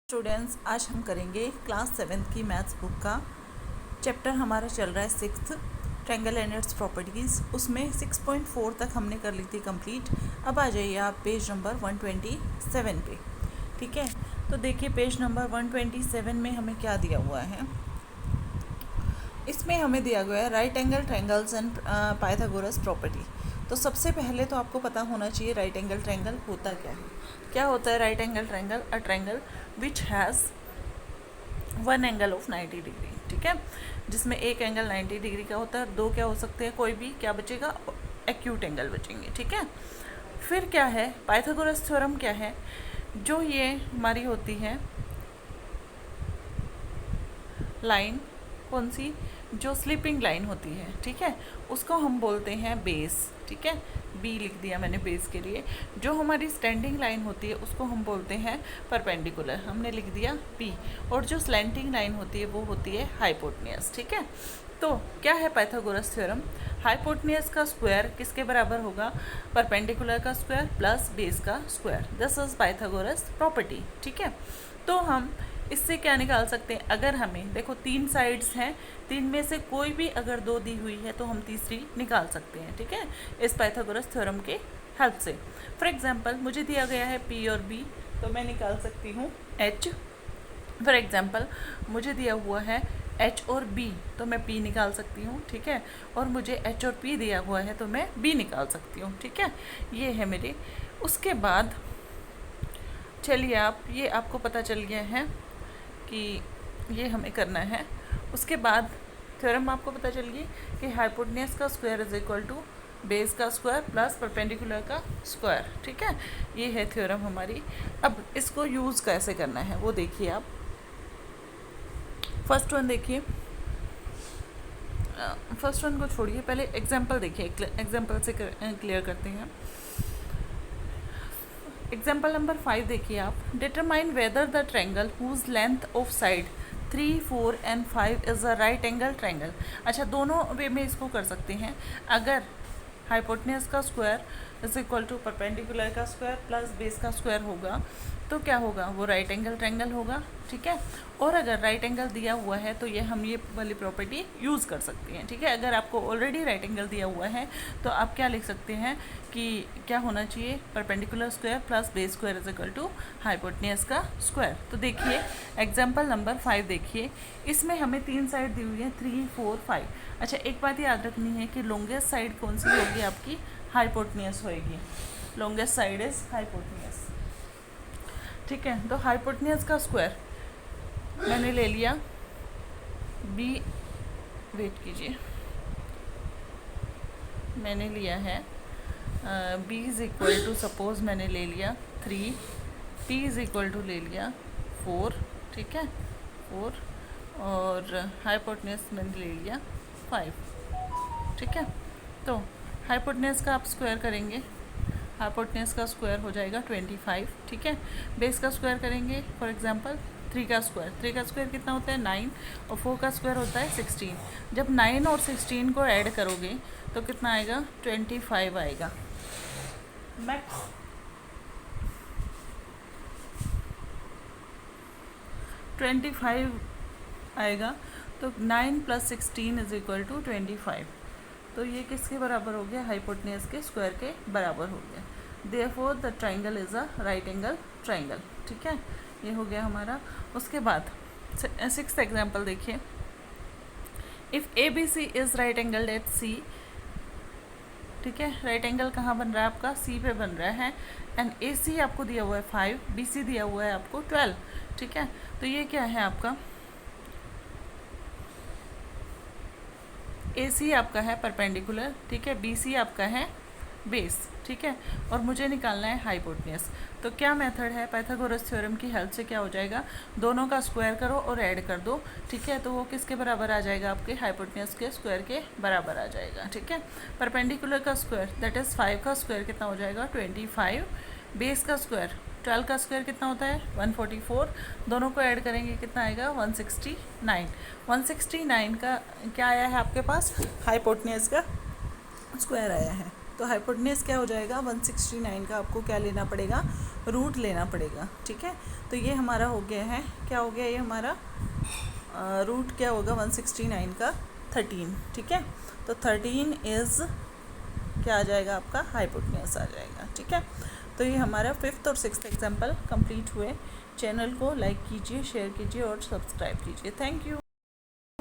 Students, आज हम करेंगे क्लास 7th की मैथ्स बुक का चैप्टर। हमारा चल रहा है 6th, triangle and it's properties. उसमें 6.4 तक हमने कर ली थी कंप्लीट। अब आ जाइए आप पेज नंबर 127 पे। ठीक है, तो देखिए पेज नंबर 127 में हमें क्या दिया हुआ है। इसमें हमें दिया गया है right angle triangles and Pythagoras property. तो सबसे पहले तो आपको पता होना चाहिए राइट एंगल ट्रायंगल होता क्या है। क्या होता है right angle triangle? A triangle which has one angle of 90 degree. ठीक है, जिसमें एक एंगल 90 डिग्री का होता है, दो क्या हो सकते हैं, कोई भी क्या बचेगा, एक्यूट एंगल बचेंगे। ठीक है, फिर क्या है पाइथागोरस थ्योरम? क्या है, जो ये हमारी होती है लाइन, कौन सी, जो स्लीपिंग लाइन होती है, ठीक है, उसको हम बोलते हैं बेस। ठीक है, बी लिख दिया मैंने बेस के लिए। जो हमारी स्टैंडिंग लाइन होती है उसको हम बोलते हैं परपेंडिकुलर, हमने लिख दिया पी। और जो स्लैंटिंग लाइन होती है वो होती है हाइपोटेन्यूस। ठीक है, तो क्या है पाइथागोरस थ्योरम? हाइपोटेन्यूस का स्क्वायर किसके बराबर होगा? परपेंडिकुलर का स्क्वायर प्लस बेस का square. This is Pythagoras property. ठीक है, तो हम इससे क्या निकाल सकते हैं? अगर हमें देखो तीन साइड्स हैं, तीन में से कोई भी अगर दो दी हुई है तो हम तीसरी निकाल सकते हैं। ठीक है, इस पाइथागोरस थ्योरम के हेल्प से। फॉर एग्जांपल मुझे दिया गया है पी और बी, तो मैं निकाल सकती हूँ एच। फॉर एग्जांपल मुझे दिया हुआ है एच और बी, तो मैं पी निकाल सकती हूँ। ठीक है, और मुझे एच और पी दिया हुआ है तो मैं बी निकाल सकती हूँ। ठीक है, ये है मेरे। उसके बाद चलिए आप, ये आपको पता चल गया है कि ये हमें करना है। उसके बाद थ्योरम आपको पता चल गई कि हाइपोटेन्यूस का square is equal to base का स्क्वायर प्लस परपेंडिकुलर का स्क्वायर। ठीक है, ये है थ्योरम हमारी। अब इसको यूज़ कैसे करना है वो देखिए आप। फर्स्ट वन देखिए, फर्स्ट वन को छोड़िए, पहले एग्जाम्पल देखिए, एग्जाम्पल से क्लियर करते हैं। एग्जाम्पल नंबर 5 देखिए आप। Determine whether the triangle whose length of side 3, 4 and 5 is a right angle triangle. अच्छा, दोनों वे में इसको कर सकते हैं। अगर हाइपोटेन्यूस का square is equal to perpendicular का स्क्वायर प्लस बेस का स्क्वायर होगा तो क्या होगा, वो राइट एंगल ट्रायंगल होगा। ठीक है, और अगर राइट एंगल दिया हुआ है तो ये हम ये वाली प्रॉपर्टी यूज़ कर सकते हैं। ठीक है, अगर आपको ऑलरेडी राइट एंगल दिया हुआ है तो आप क्या लिख सकते हैं कि क्या होना चाहिए, perpendicular square plus base square is equal to hypotenuse का स्क्वायर। तो देखिए एग्जाम्पल नंबर 5 देखिए, इसमें हमें तीन साइड दी हुई है 3, 4, 5। अच्छा, एक बात याद रखनी है कि लॉन्गेस्ट साइड कौन सी होगी, आपकी हाइपोटेन्यूस होएगी। Longest side is hypotenuse. ठीक है, तो हाइपोटेन्यूस का स्क्वायर मैंने ले लिया बी, वेट कीजिए, मैंने लिया है B is equal to, suppose मैंने ले लिया 3, पी इज़ इक्वल टू ले लिया 4। ठीक है, 4, और हाइपोटेन्यूस मैंने ले लिया 5। ठीक है, तो हाइपोटेन्यूस का आप स्क्वायर करेंगे, हाइपोटेन्यूस का स्क्वायर हो जाएगा 25। ठीक है, बेस का स्क्वायर करेंगे, फॉर एग्जांपल 3 का स्क्वायर, 3 का स्क्वायर कितना होता है 9, और 4 का स्क्वायर होता है 16। जब 9 और 16 को ऐड करोगे तो कितना आएगा, 25 आएगा मैक्स। 25 आएगा, तो 9 + 16 इज इक्वल टू 25। तो ये किसके बराबर हो गया, हाइपोटेन्यूस के स्क्वायर के बराबर हो गया। Therefore the triangle is a right angle triangle. ठीक है, ये हो गया हमारा। उसके बाद 6th एग्जाम्पल देखिए। If A B C is right angle at C. ठीक है, राइट एंगल कहाँ बन रहा है आपका, सी पे बन रहा है। एंड ए सी आपको दिया हुआ है 5, बी सी दिया हुआ है आपको 12। ठीक है, तो ये क्या है आपका, ए सी आपका है परपेंडिकुलर। ठीक है, बी सी आपका है बेस। ठीक है, और मुझे निकालना है हाइपोटेन्यूस। तो क्या मेथड है, पाइथागोरस थ्योरम की हेल्प से क्या हो जाएगा, दोनों का स्क्वायर करो और ऐड कर दो। ठीक है, तो वो किसके बराबर आ जाएगा, आपके हाइपोटेन्यूस के स्क्वायर के बराबर आ जाएगा। ठीक है, परपेंडिकुलर का स्क्वायर दैट इज़ 5 का स्क्वायर कितना हो जाएगा 25। बेस का स्क्वायर 12 का स्क्वायर कितना होता है 144। दोनों को ऐड करेंगे कितना आएगा 169। 169 का क्या आया है आपके पास, हाइपोटेन्यूस का स्क्वायर आया है। तो हाइपोटेन्यूज क्या हो जाएगा, 169 का आपको क्या लेना पड़ेगा, रूट लेना पड़ेगा। ठीक है, तो ये हमारा हो गया है, क्या हो गया ये हमारा रूट क्या होगा 169 का 13। ठीक है, तो 13 इज़ क्या आ जाएगा आपका, हाइपोटेन्यूज आ जाएगा। ठीक है, तो ये हमारा 5th और 6th एग्जाम्पल कंप्लीट हुए। चैनल को लाइक कीजिए, शेयर कीजिए और सब्सक्राइब कीजिए। Thank you.